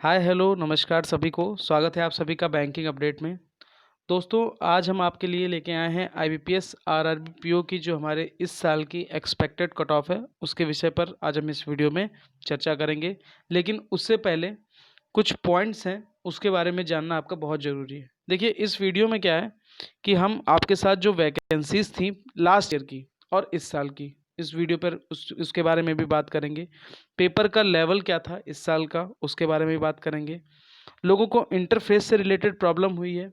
Hi hello नमस्कार सभी को। स्वागत है आप सभी का बैंकिंग अपडेट में। दोस्तों, आज हम आपके लिए लेके आए हैं आईबीपीएस आरआरबी पीओ की जो हमारे इस साल की एक्सपेक्टेड कट ऑफ है, उसके विषय पर आज हम इस वीडियो में चर्चा करेंगे। लेकिन उससे पहले कुछ पॉइंट्स हैं, उसके बारे में जानना आपका बहुत ज़रूरी है। देखिए, इस वीडियो में क्या है कि हम आपके साथ जो वैकेंसीज थी लास्ट ईयर की और इस साल की, इस वीडियो पर उसके बारे में भी बात करेंगे। पेपर का लेवल क्या था इस साल का, उसके बारे में भी बात करेंगे। लोगों को इंटरफेस से रिलेटेड प्रॉब्लम हुई है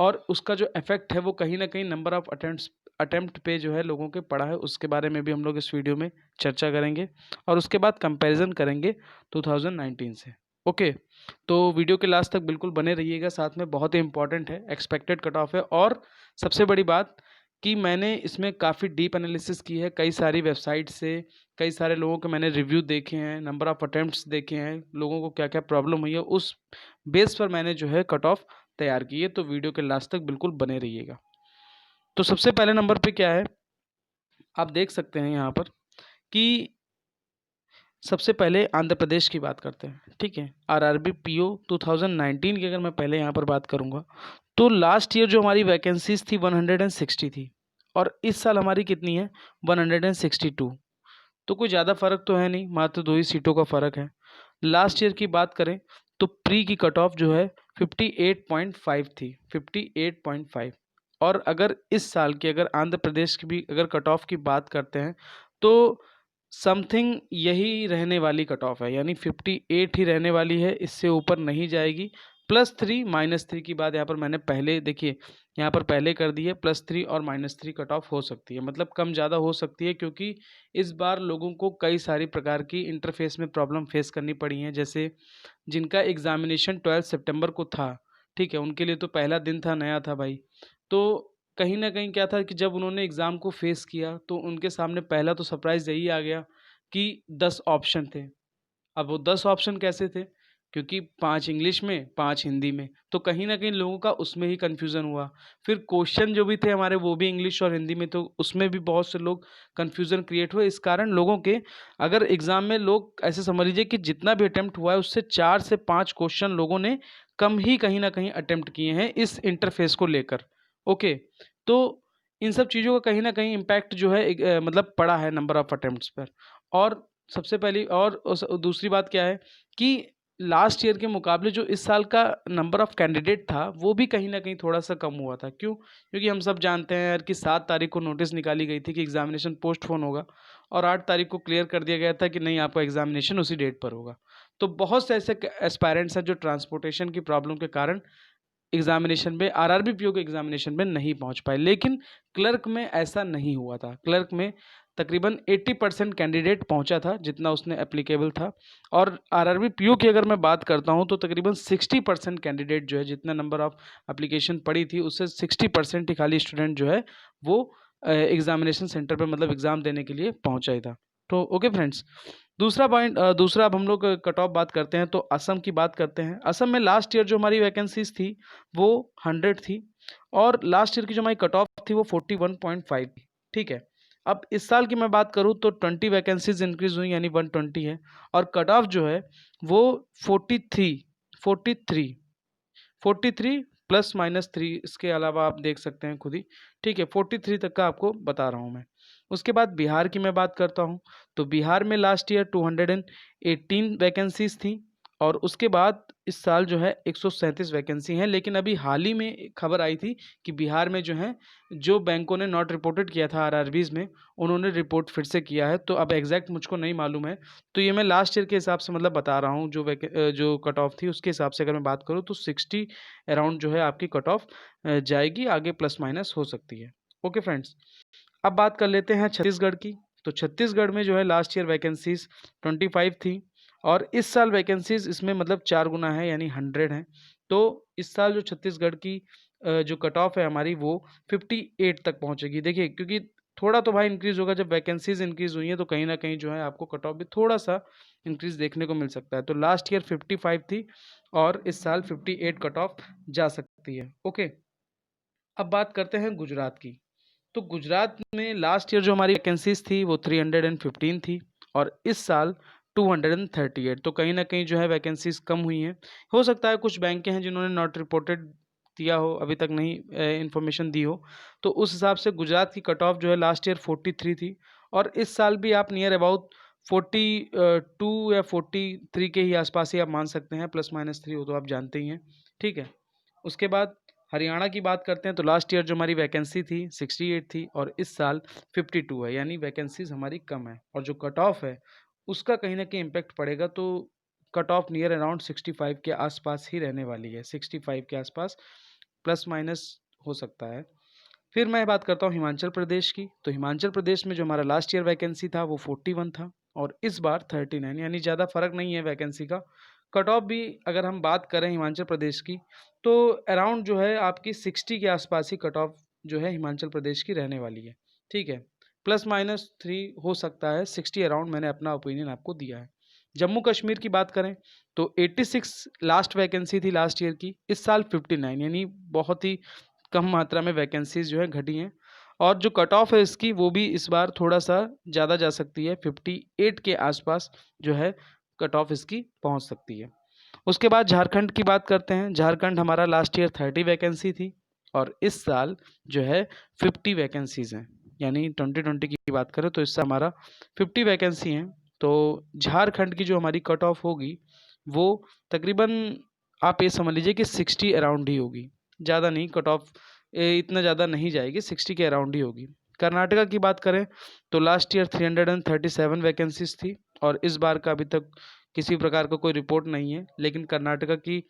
और उसका जो इफेक्ट है वो कहीं ना कहीं नंबर ऑफ अटेम्प्ट पे जो है लोगों के पड़ा है, उसके बारे में भी हम लोग इस वीडियो में चर्चा करेंगे। और उसके बाद कंपैरिजन करेंगे 2019 से। ओके, तो वीडियो के लास्ट तक बिल्कुल बने रहिएगा, साथ में बहुत ही इंपॉर्टेंट है, एक्सपेक्टेड कट ऑफ है। और सबसे बड़ी बात कि मैंने इसमें काफ़ी डीप एनालिसिस की है, कई सारी वेबसाइट से, कई सारे लोगों के मैंने रिव्यू देखे हैं, नंबर ऑफ अटेम्प्ट्स देखे हैं, लोगों को क्या क्या प्रॉब्लम हुई है, उस बेस पर मैंने जो है कट ऑफ तैयार की है। तो वीडियो के लास्ट तक बिल्कुल बने रहिएगा। तो सबसे पहले नंबर पे क्या है, आप देख सकते हैं यहाँ पर कि सबसे पहले आंध्र प्रदेश की बात करते हैं। ठीक है, आरआरबी पीओ 2019 की अगर मैं पहले यहाँ पर बात करूँगा तो लास्ट ईयर जो हमारी वैकेंसीज थी 160 थी और इस साल हमारी कितनी है, 162। तो कोई ज़्यादा फर्क तो है नहीं, मात्र 2 ही सीटों का फर्क है। लास्ट ईयर की बात करें तो प्री की कट ऑफ जो है 58.5 थी, 58.5। और अगर इस साल की, अगर आंध्र प्रदेश की भी अगर कट ऑफ की बात करते हैं तो समथिंग यही रहने वाली कट ऑफ है, यानी 58 ही रहने वाली है, इससे ऊपर नहीं जाएगी। +3 -3 की बात यहाँ पर मैंने पहले, देखिए यहाँ पर पहले कर दी है, +3 और -3 कट ऑफ हो सकती है, मतलब कम ज़्यादा हो सकती है, क्योंकि इस बार लोगों को कई सारी प्रकार की इंटरफेस में प्रॉब्लम फेस करनी पड़ी हैं। जैसे जिनका एग्जामिनेशन 12 सितंबर को था, ठीक है, उनके लिए तो पहला दिन था, नया था भाई। तो कहीं ना कहीं क्या था कि जब उन्होंने एग्ज़ाम को फेस किया तो उनके सामने पहला तो सरप्राइज़ यही आ गया कि 10 ऑप्शन थे। अब वो 10 ऑप्शन कैसे थे? क्योंकि 5 इंग्लिश में, 5 हिंदी में, तो कहीं न कहीं लोगों का उसमें ही कन्फ्यूज़न हुआ। फिर क्वेश्चन जो भी थे हमारे वो भी इंग्लिश और हिंदी में, तो उसमें भी बहुत से लोग कन्फ्यूज़न क्रिएट हुए। इस कारण लोगों के, अगर एग्ज़ाम में लोग ऐसे समझ लीजिए कि जितना भी अटेम्प्ट हुआ है उससे 4 से 5 क्वेश्चन लोगों ने कम ही कहीं न कहीं अटेम्प्ट किए हैं इस इंटरफ़ेस को लेकर। ओके, तो इन सब चीज़ों का कहीं न कहीं इम्पैक्ट जो है मतलब पड़ा है नंबर ऑफ अटेम्प्ट्स पर। और सबसे पहली और दूसरी बात क्या है कि लास्ट ईयर के मुकाबले जो इस साल का नंबर ऑफ कैंडिडेट था वो भी कहीं न कहीं थोड़ा-सा कम हुआ था। क्यों? क्योंकि हम सब जानते हैं यार कि 7 तारीख को नोटिस निकाली गई थी कि एग्ज़ामिनेशन पोस्टपोन होगा और 8 तारीख को क्लियर कर दिया गया था कि नहीं, आपका एग्ज़ामिनेशन उसी डेट पर होगा। तो बहुत से ऐसे एस्पायरेंट्स हैं जो ट्रांसपोर्टेशन की प्रॉब्लम के कारण एग्जामिनेशन में, आरआरबी पीओ के एग्जामिनेशन में नहीं पहुंच पाए। लेकिन क्लर्क में ऐसा नहीं हुआ था। क्लर्क में तकरीबन 80% कैंडिडेट पहुंचा था, जितना उसने एप्लीकेबल था। और आरआरबी पीओ की अगर मैं बात करता हूं तो तकरीबन 60% कैंडिडेट जो है, जितना नंबर ऑफ एप्लीकेशन पड़ी थी उससे 60% ही खाली स्टूडेंट जो है वो एग्जामिनेशन सेंटर पर, मतलब एग्जाम देने के लिए पहुंचा ही था। तो ओके फ्रेंड्स, दूसरा पॉइंट, दूसरा अब हम लोग कट ऑफ बात करते हैं तो असम की बात करते हैं। असम में लास्ट ईयर जो हमारी वैकेंसीज थी वो 100 थी और लास्ट ईयर की जो हमारी कट ऑफ थी वो 41.5 थी। ठीक है, अब इस साल की मैं बात करूँ तो 20 वैकेंसीज इंक्रीज हुई, यानी 120 है। और कट ऑफ जो है वो 43 43 43 +-3, इसके अलावा आप देख सकते हैं खुद ही। ठीक है, 43 तक का आपको बता रहा हूँ मैं। उसके बाद बिहार की मैं बात करता हूँ तो बिहार में लास्ट ईयर 218 वैकेंसीज थी और उसके बाद इस साल जो है 137 वैकेंसी हैं। लेकिन अभी हाल ही में एक खबर आई थी कि बिहार में जो है, जो बैंकों ने नॉट रिपोर्टेड किया था आरआरबीज में, उन्होंने रिपोर्ट फिर से किया है। तो अब एग्जैक्ट मुझको नहीं मालूम है, तो ये मैं लास्ट ईयर के हिसाब से मतलब बता रहा हूँ। जो कट ऑफ थी उसके हिसाब से अगर मैं बात करूँ तो 60 अराउंड जो है आपकी कट ऑफ जाएगी, आगे प्लस माइनस हो सकती है। ओके फ्रेंड्स, अब बात कर लेते हैं छत्तीसगढ़ की। तो छत्तीसगढ़ में जो है लास्ट ईयर वैकेंसीज 25 थी और इस साल वैकेंसीज इसमें मतलब 4 गुना है, यानी 100 है। तो इस साल जो छत्तीसगढ़ की जो कट ऑफ है हमारी वो 58 तक पहुंचेगी। देखिए, क्योंकि थोड़ा तो भाई इंक्रीज होगा, जब वैकेंसीज इंक्रीज हुई हैं तो कहीं ना कहीं जो है आपको कट ऑफ भी थोड़ा सा इंक्रीज देखने को मिल सकता है। तो लास्ट ईयर 55 थी और इस साल 58 कट ऑफ जा सकती है। ओके, अब बात करते हैं गुजरात की। तो गुजरात में लास्ट ईयर जो हमारी वैकेंसीज थी वो 315 थी और इस साल 238। तो कहीं ना कहीं जो है वैकेंसीज कम हुई हैं। हो सकता है कुछ बैंकें हैं जिन्होंने नॉट रिपोर्टेड दिया हो, अभी तक नहीं इन्फॉर्मेशन दी हो, तो उस हिसाब से गुजरात की कट ऑफ जो है लास्ट ईयर 43 थी, और इस साल भी आप नियर अबाउट 42 या 43 के ही आसपास ही आप मान सकते हैं, ±3 हो तो आप जानते ही हैं। ठीक है, उसके बाद हरियाणा की बात करते हैं तो लास्ट ईयर जो हमारी वैकेंसी थी 68 थी, और इस साल 52 है, यानी वैकेंसीज हमारी कम है, और जो कट ऑफ है उसका कहीं ना कहीं इम्पेक्ट पड़ेगा। तो कट ऑफ नियर अराउंड 65 के आसपास ही रहने वाली है, 65 के आसपास, प्लस माइनस हो सकता है। फिर मैं बात करता हूँ हिमाचल प्रदेश की। तो हिमाचल प्रदेश में जो हमारा लास्ट ईयर वैकेंसी था वो 41 था, और इस बार 39, यानी ज़्यादा फर्क नहीं है वैकेंसी का। कट ऑफ भी अगर हम बात करें हिमाचल प्रदेश की, तो अराउंड जो है आपकी 60 के आसपास ही कट ऑफ जो है हिमाचल प्रदेश की रहने वाली है। ठीक है, ±3 हो सकता है, 60 अराउंड मैंने अपना ओपिनियन आपको दिया है। जम्मू कश्मीर की बात करें तो 86 लास्ट वैकेंसी थी लास्ट ईयर की, इस साल 59, यानी बहुत ही कम मात्रा में वैकेंसीज जो है घटी हैं। और जो कट ऑफ है इसकी वो भी इस बार थोड़ा सा ज़्यादा जा सकती है, 58 के आसपास जो है कट ऑफ इसकी पहुंच सकती है। उसके बाद झारखंड की बात करते हैं। झारखंड हमारा लास्ट ईयर 30 वैकेंसी थी, और इस साल जो है 50 वैकेंसीज हैं, यानी 2020 की बात करें तो इससे हमारा 50 वैकेंसी हैं। तो झारखंड की जो हमारी कट ऑफ होगी वो तकरीबन आप ये समझ लीजिए कि 60 अराउंड ही होगी, ज़्यादा नहीं, कट ऑफ इतना ज़्यादा नहीं जाएगी, 60 के अराउंड ही होगी। कर्नाटका की बात करें तो लास्ट ईयर 337 वैकेंसीज थी, और इस बार का अभी तक किसी प्रकार का कोई रिपोर्ट नहीं है। लेकिन कर्नाटका की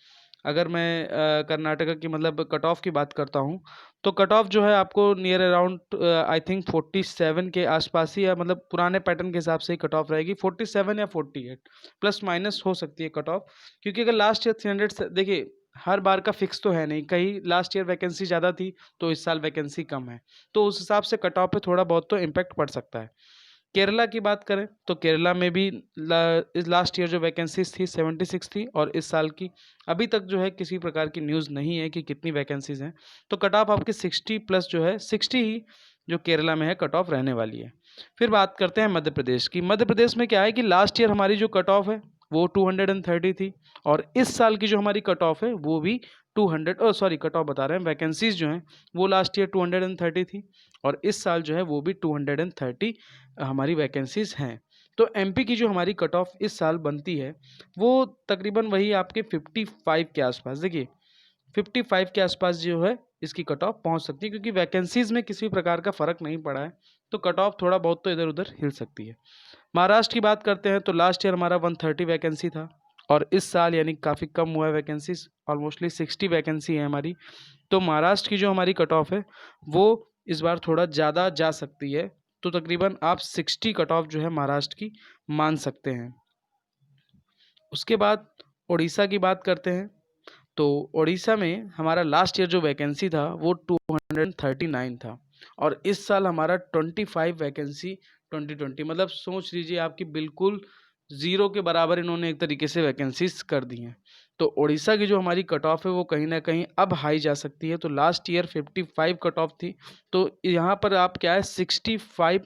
अगर मैं कर्नाटका की मतलब कट ऑफ की बात करता हूँ, तो कट ऑफ जो है आपको नियर अराउंड आई थिंक 47 के आसपास ही, या मतलब पुराने पैटर्न के हिसाब से ही कट ऑफ रहेगी, 47 या 48, प्लस माइनस हो सकती है कट ऑफ। क्योंकि अगर लास्ट ईयर 300, देखिए हर बार का फिक्स तो है नहीं, कहीं लास्ट ईयर वैकेंसी ज़्यादा थी तो इस साल वैकेंसी कम है, तो उस हिसाब से कट ऑफ पे थोड़ा बहुत तो इम्पैक्ट पड़ सकता है। केरला की बात करें तो केरला में भी लास्ट ईयर जो वैकेंसीज थी 76 थी, और इस साल की अभी तक जो है किसी प्रकार की न्यूज़ नहीं है कि कितनी वैकेंसीज हैं। तो कट ऑफ आपकी 60 प्लस जो है 60 ही जो केरला में है कट ऑफ रहने वाली है। फिर बात करते हैं मध्य प्रदेश की। मध्य प्रदेश में क्या है कि लास्ट ईयर हमारी जो कट ऑफ है वो 230 थी, और इस साल की जो हमारी कट ऑफ है वो भी 200, सॉरी कट ऑफ बता रहे हैं, वैकेंसीज जो हैं वो लास्ट ईयर 230 थी, और इस साल जो है वो भी 230 हमारी वैकेंसीज हैं। तो एमपी की जो हमारी कट ऑफ इस साल बनती है वो तकरीबन वही आपके 55 के आसपास, देखिए 55 के आसपास जो है इसकी कट ऑफ पहुंच सकती है, क्योंकि वैकेंसीज में किसी प्रकार का फर्क नहीं पड़ा है, तो कट ऑफ थोड़ा बहुत तो इधर उधर हिल सकती है। महाराष्ट्र की बात करते हैं तो लास्ट ईयर हमारा 130 वैकेंसी था, और इस साल यानी काफ़ी कम हुआ है वैकेंसीज, ऑलमोस्टली 60 वैकेंसी है हमारी। तो महाराष्ट्र की जो हमारी कट ऑफ है वो इस बार थोड़ा ज़्यादा जा सकती है, तो तकरीबन आप 60 कट ऑफ जो है महाराष्ट्र की मान सकते हैं। उसके बाद उड़ीसा की बात करते हैं तो उड़ीसा में हमारा लास्ट ईयर जो वैकेंसी था वो 239 था, और इस साल हमारा 25 वैकेंसी 2020, मतलब सोच लीजिए आपकी बिल्कुल ज़ीरो के बराबर इन्होंने एक तरीके से वैकेंसीज कर दी हैं। तो उड़ीसा की जो हमारी कट ऑफ है वो कहीं ना कहीं अब हाई जा सकती है। तो लास्ट ईयर 55 कट ऑफ थी, तो यहाँ पर आप क्या है 65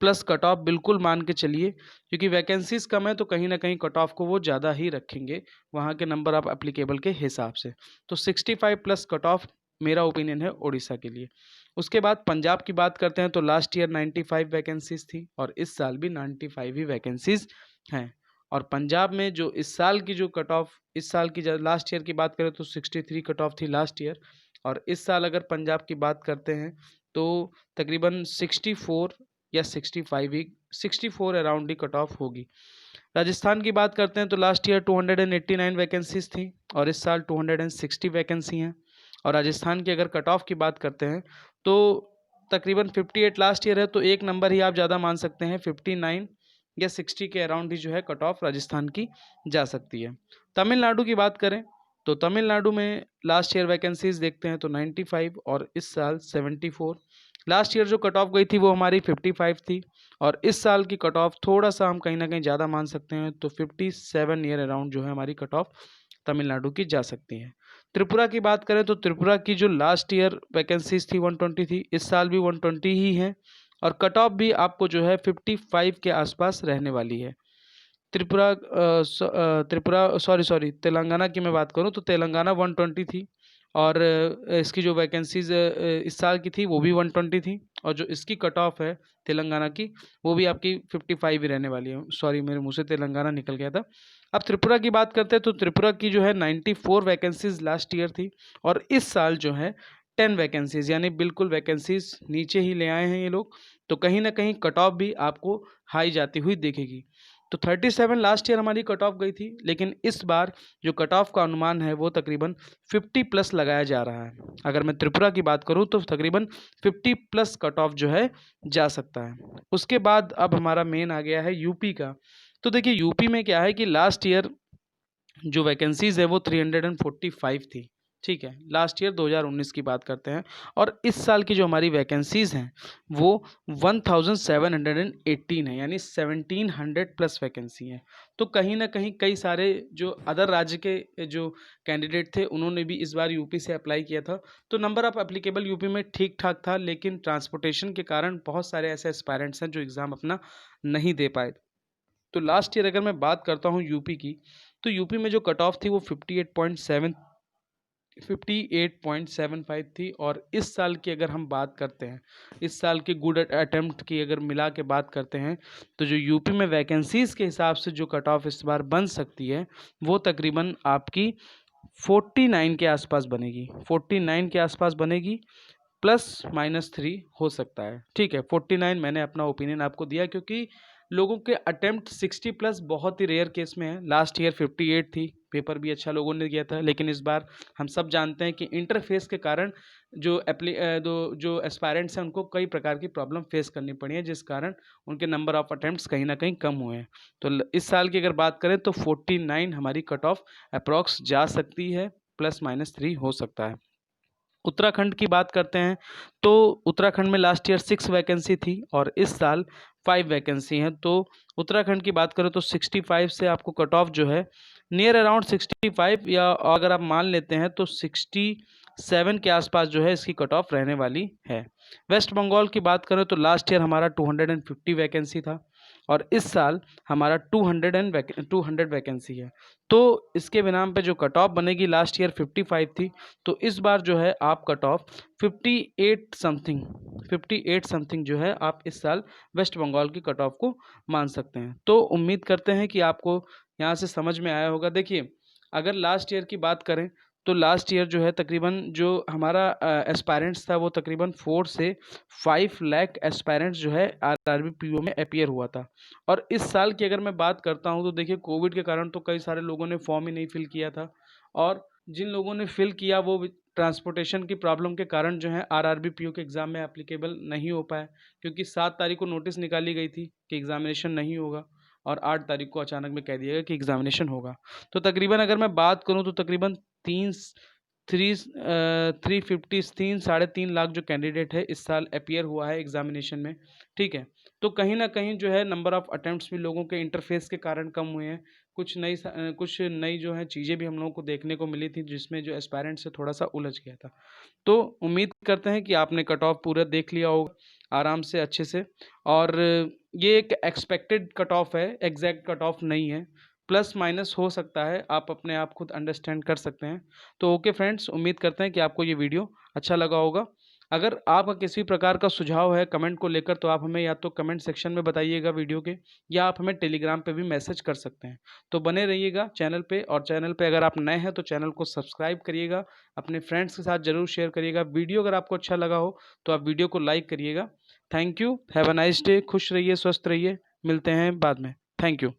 प्लस कट ऑफ बिल्कुल मान के चलिए, क्योंकि वैकेंसीज कम है तो कहीं ना कहीं कट ऑफ को वो ज़्यादा ही रखेंगे वहाँ के नंबर ऑफ एप्लीकेबल के हिसाब से। तो 65 प्लस कट ऑफ मेरा ओपिनियन है उड़ीसा के लिए। उसके बाद पंजाब की बात करते हैं तो लास्ट ईयर 95 वैकेंसीज थी, और इस साल भी 95 ही वैकेंसीज हैं। और पंजाब में जो इस साल की जो कट ऑफ, इस साल की लास्ट ईयर की बात करें तो 63 कट ऑफ थी लास्ट ईयर, और इस साल अगर पंजाब की बात करते हैं तो तकरीबन 64 या 65 ही, 64 अराउंड ही कट ऑफ होगी। राजस्थान की बात करते हैं तो लास्ट ईयर 289 वैकेंसीज थी, और इस साल 260 वैकेंसी हैं। और राजस्थान की अगर कट ऑफ की बात करते हैं तो तकरीबन 58 लास्ट ईयर है, तो एक नंबर ही आप ज़्यादा मान सकते हैं, 59 या 60 के अराउंड ही जो है कट ऑफ राजस्थान की जा सकती है। तमिलनाडु की बात करें तो तमिलनाडु में लास्ट ईयर वैकेंसीज देखते हैं तो 95, और इस साल 74। लास्ट ईयर जो कट ऑफ गई थी वो हमारी 55 थी, और इस साल की कट ऑफ थोड़ा सा हम कहीं ना कहीं ज़्यादा मान सकते हैं, तो 57 ईयर अराउंड जो है हमारी कट ऑफ तमिलनाडु की जा सकती है। त्रिपुरा की बात करें तो त्रिपुरा की जो लास्ट ईयर वैकेंसीज थी 120 थी, इस साल भी 120 ही है, और कट ऑफ भी आपको जो है 55 के आसपास रहने वाली है। तेलंगाना की मैं बात करूँ तो तेलंगाना 120 थी, और इसकी जो वैकेंसीज इस साल की थी वो भी 120 थी, और जो इसकी कट ऑफ है तेलंगाना की वो भी आपकी 55 ही रहने वाली है। सॉरी, मेरे मुंह से तेलंगाना निकल गया था। अब त्रिपुरा की बात करते हैं तो त्रिपुरा की जो है 94 वैकेंसीज लास्ट ईयर थी, और इस साल जो है 10 वैकेंसीज, यानी बिल्कुल वैकेंसीज नीचे ही ले आए हैं ये लोग। तो कहीं ना कहीं कट ऑफ भी आपको हाई जाती हुई दिखेगी। तो 37 लास्ट ईयर हमारी कट ऑफ गई थी, लेकिन इस बार जो कट ऑफ का अनुमान है वो तकरीबन 50 प्लस लगाया जा रहा है। अगर मैं त्रिपुरा की बात करूं तो तकरीबन 50 प्लस कट ऑफ जो है जा सकता है। उसके बाद अब हमारा मेन आ गया है यूपी का। तो देखिए यूपी में क्या है कि लास्ट ईयर जो वैकेंसीज है वो 345 थी। ठीक है, लास्ट ईयर 2019 की बात करते हैं, और इस साल की जो हमारी वैकेंसीज हैं वो 1718 है, यानी 1700 प्लस वैकेंसी है। तो कहीं ना कहीं कई सारे जो अदर राज्य के जो कैंडिडेट थे उन्होंने भी इस बार यूपी से अप्लाई किया था। तो नंबर ऑफ एप्लीकेबल यूपी में ठीक ठाक था, लेकिन ट्रांसपोर्टेशन के कारण बहुत सारे ऐसे एस्पायरेंट्स हैं जो एग्ज़ाम अपना नहीं दे पाए। तो लास्ट ईयर अगर मैं बात करता हूँ यूपी की, तो यूपी में जो कट ऑफ थी वो 58.75 थी, और इस साल की अगर हम बात करते हैं, इस साल के गुड अटेम्प्ट की अगर मिला के बात करते हैं, तो जो यूपी में वैकेंसीज के हिसाब से जो कट ऑफ इस बार बन सकती है वो तकरीबन आपकी 49 के आसपास बनेगी, 49 के आसपास बनेगी, +-3 हो सकता है। ठीक है, 49 मैंने अपना ओपिनियन आपको दिया, क्योंकि लोगों के अटेम्प्ट 60 प्लस बहुत ही रेयर केस में है। लास्ट ईयर 58 थी, पेपर भी अच्छा लोगों ने किया था, लेकिन इस बार हम सब जानते हैं कि इंटरफेस के कारण जो एस्पायरेंट्स हैं उनको कई प्रकार की प्रॉब्लम फेस करनी पड़ी है, जिस कारण उनके नंबर ऑफ अटेम्प्ट्स कहीं ना कहीं कम हुए हैं। तो इस साल की अगर बात करें तो 49 हमारी कट ऑफ अप्रॉक्स जा सकती है, +-3 हो सकता है। उत्तराखंड की बात करते हैं तो उत्तराखंड में लास्ट ईयर 6 वैकेंसी थी, और इस साल 5 वैकेंसी हैं। तो उत्तराखंड की बात करें तो 65 से आपको कट ऑफ जो है नियर अराउंड 65, या अगर आप मान लेते हैं तो 67 के आसपास जो है इसकी कट ऑफ रहने वाली है। वेस्ट बंगाल की बात करें तो लास्ट ईयर हमारा 250 वैकेंसी था, और इस साल हमारा 200 वैकेंसी है। तो इसके बिनाम पे जो कट ऑफ बनेगी, लास्ट ईयर 55 थी, तो इस बार जो है आप कट ऑफ 58 समथिंग जो है आप इस साल वेस्ट बंगाल की कट ऑफ को मान सकते हैं। तो उम्मीद करते हैं कि आपको यहाँ से समझ में आया होगा। देखिए, अगर लास्ट ईयर की बात करें तो लास्ट ईयर जो है तकरीबन जो हमारा एस्पायरेंट्स था वो तकरीबन 4 से 5 लाख एस्पायरेंट्स जो है आरआरबी पीओ में अपीयर हुआ था। और इस साल की अगर मैं बात करता हूँ तो देखिए कोविड के कारण तो कई सारे लोगों ने फॉर्म ही नहीं फिल किया था, और जिन लोगों ने फिल किया वो ट्रांसपोर्टेशन की प्रॉब्लम के कारण जो है आरआरबी पीओ के एग्ज़ाम में एप्लीकेबल नहीं हो पाए, क्योंकि 7 तारीख को नोटिस निकाली गई थी कि एग्ज़ामिनेशन नहीं होगा, और 8 तारीख को अचानक में कह दिया गया कि एग्ज़ामिनेशन होगा। तो तकरीबन अगर मैं बात करूँ तो तकरीबन 350 3 साढ़े 3 लाख जो कैंडिडेट है इस साल अपीयर हुआ है एग्ज़ामिनेशन में। ठीक है, तो कहीं ना कहीं जो है नंबर ऑफ़ अटेम्प्ट्स भी लोगों के इंटरफेस के कारण कम हुए हैं। कुछ नई जो है चीज़ें भी हम लोगों को देखने को मिली थी, जिसमें जो एस्पायरेंट से थोड़ा सा उलझ गया था। तो उम्मीद करते हैं कि आपने कट ऑफ पूरा देख लिया होगा आराम से, अच्छे से। और ये एक एक्सपेक्टेड कट ऑफ है, एग्जैक्ट कट ऑफ नहीं है, प्लस माइनस हो सकता है, आप अपने आप खुद अंडरस्टैंड कर सकते हैं। तो ओके फ्रेंड्स, उम्मीद करते हैं कि आपको ये वीडियो अच्छा लगा होगा। अगर आपका किसी प्रकार का सुझाव है कमेंट को लेकर, तो आप हमें या तो कमेंट सेक्शन में बताइएगा वीडियो के, या आप हमें टेलीग्राम पे भी मैसेज कर सकते हैं। तो बने रहिएगा चैनल पे, और चैनल पे अगर आप नए हैं तो चैनल को सब्सक्राइब करिएगा, अपने फ्रेंड्स के साथ ज़रूर शेयर करिएगा। वीडियो अगर आपको अच्छा लगा हो तो आप वीडियो को लाइक करिएगा। Thank you, have a nice day, खुश रहिए, स्वस्थ रहिए, मिलते हैं बाद में। Thank you.